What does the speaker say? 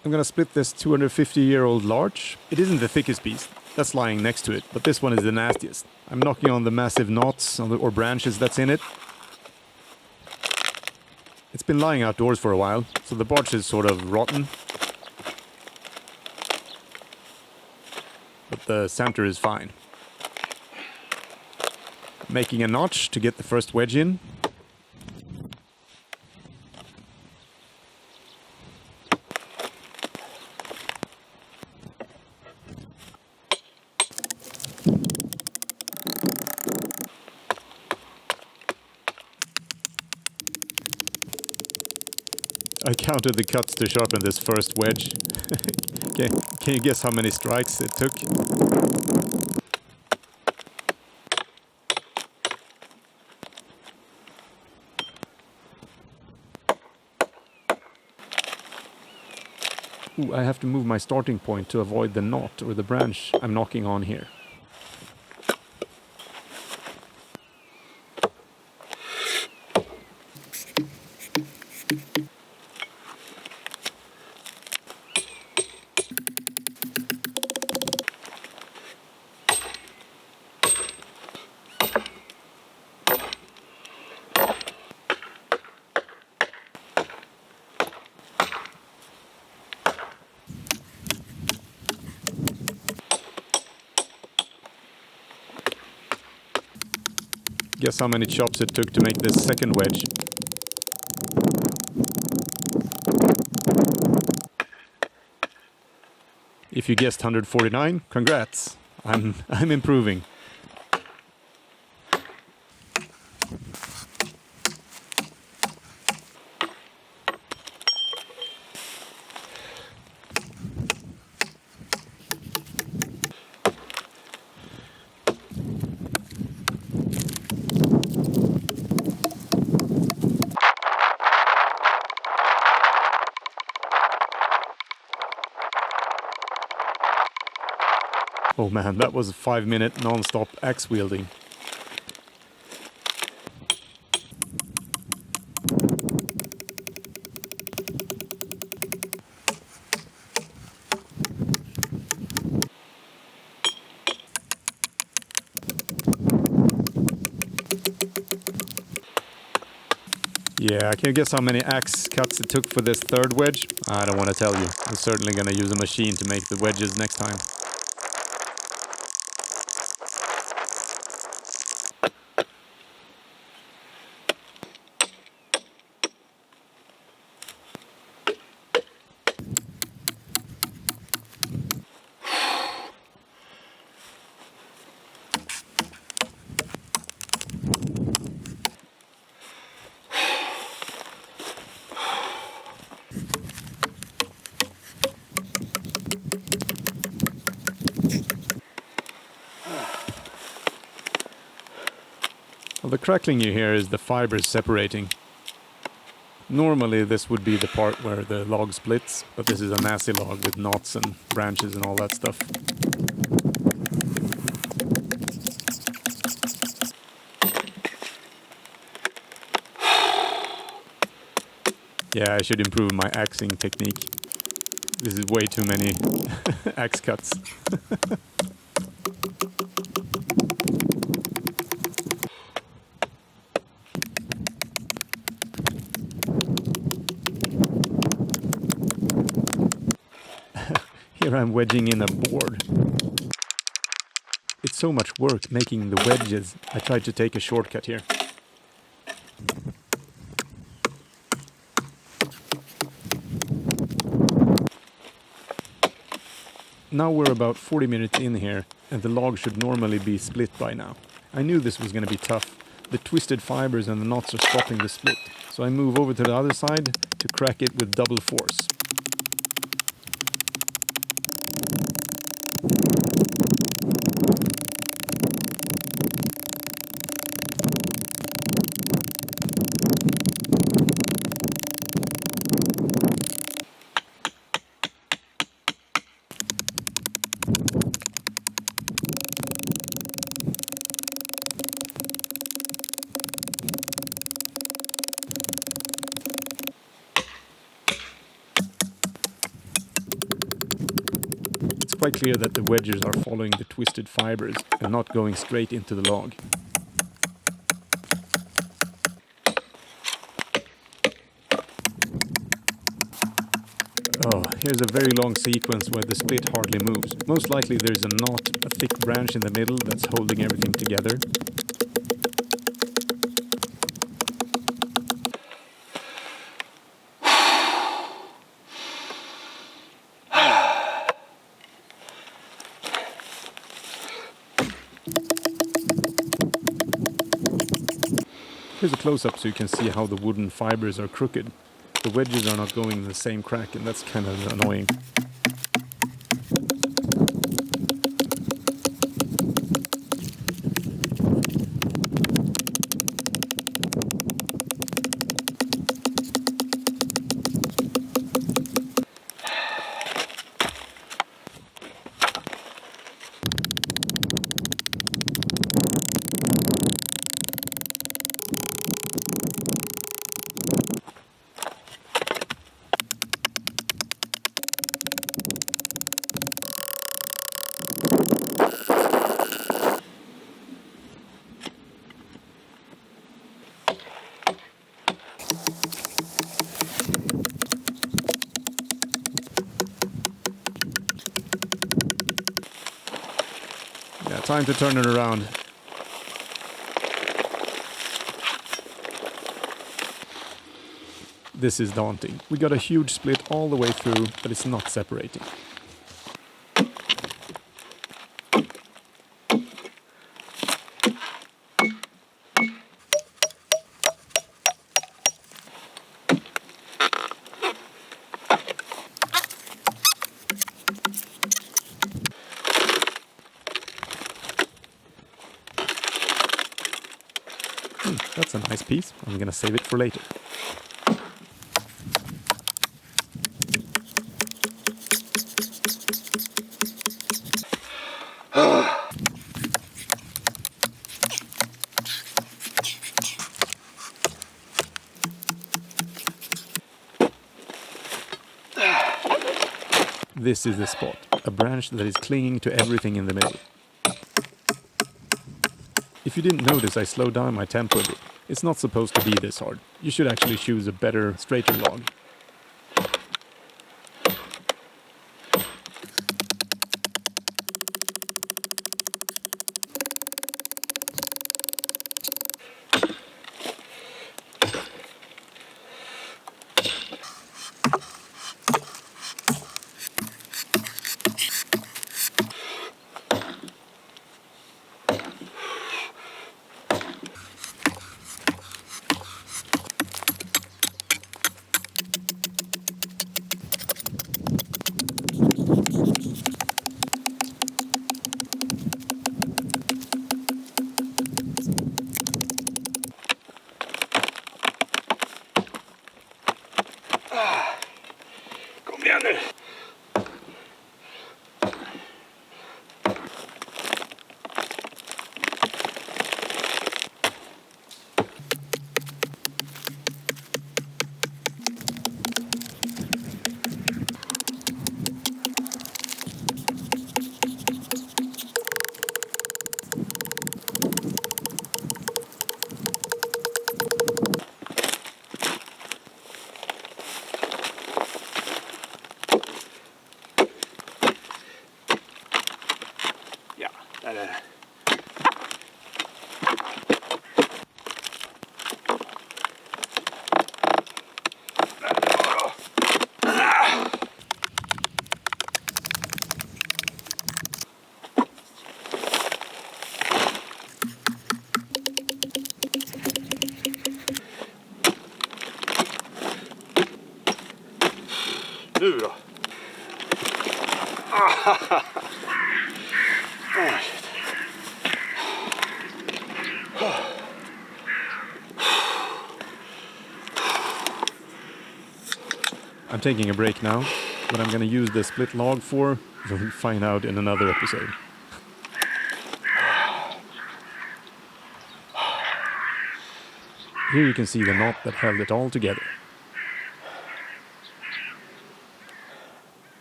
I'm gonna split this 250-year-old larch. It isn't the thickest piece. That's lying next to it, but this one is the nastiest. I'm knocking on the massive knots or branches that's in it. It's been lying outdoors for a while, so the bark is sort of rotten. But the center is fine. Making a notch to get the first wedge in. I counted the cuts to sharpen this first wedge. Can you guess how many strikes it took? Ooh, I have to move my starting point to avoid the knot or the branch I'm knocking on here. Guess how many chops it took to make this second wedge. If you guessed 149, congrats. I'm improving. Oh man, that was a 5-minute non-stop axe wielding. Yeah, can you guess how many axe cuts it took for this third wedge? I don't want to tell you. I'm certainly going to use a machine to make the wedges next time. Well, the crackling you hear is the fibres separating. Normally this would be the part where the log splits, but this is a massive log with knots and branches and all that stuff. Yeah, I should improve my axing technique. This is way too many axe cuts. Here I'm wedging in a board. It's so much work making the wedges. I tried to take a shortcut here. Now we're about 40 minutes in here, and the log should normally be split by now. I knew this was going to be tough. The twisted fibers and the knots are stopping the split. So I move over to the other side to crack it with double force. quite clear that the wedges are following the twisted fibers and not going straight into the log. Oh, here's a very long sequence where the split hardly moves. Most likely there's a knot, a thick branch in the middle that's holding everything together. Here's a close-up so you can see how the wooden fibers are crooked. The wedges are not going in the same crack, and that's kind of annoying. Yeah, time to turn it around. This is daunting. We got a huge split all the way through, but it's not separating. That's a nice piece. I'm gonna save it for later. This is the spot, a branch that is clinging to everything in the middle. If you didn't notice, I slowed down my tempo a bit. It's not supposed to be this hard. You should actually choose a better, straighter log. Kom igen nu! Där är det. Nu då? I'm taking a break now. What I'm going to use the split log for, you'll find out in another episode. Here you can see the knot that held it all together.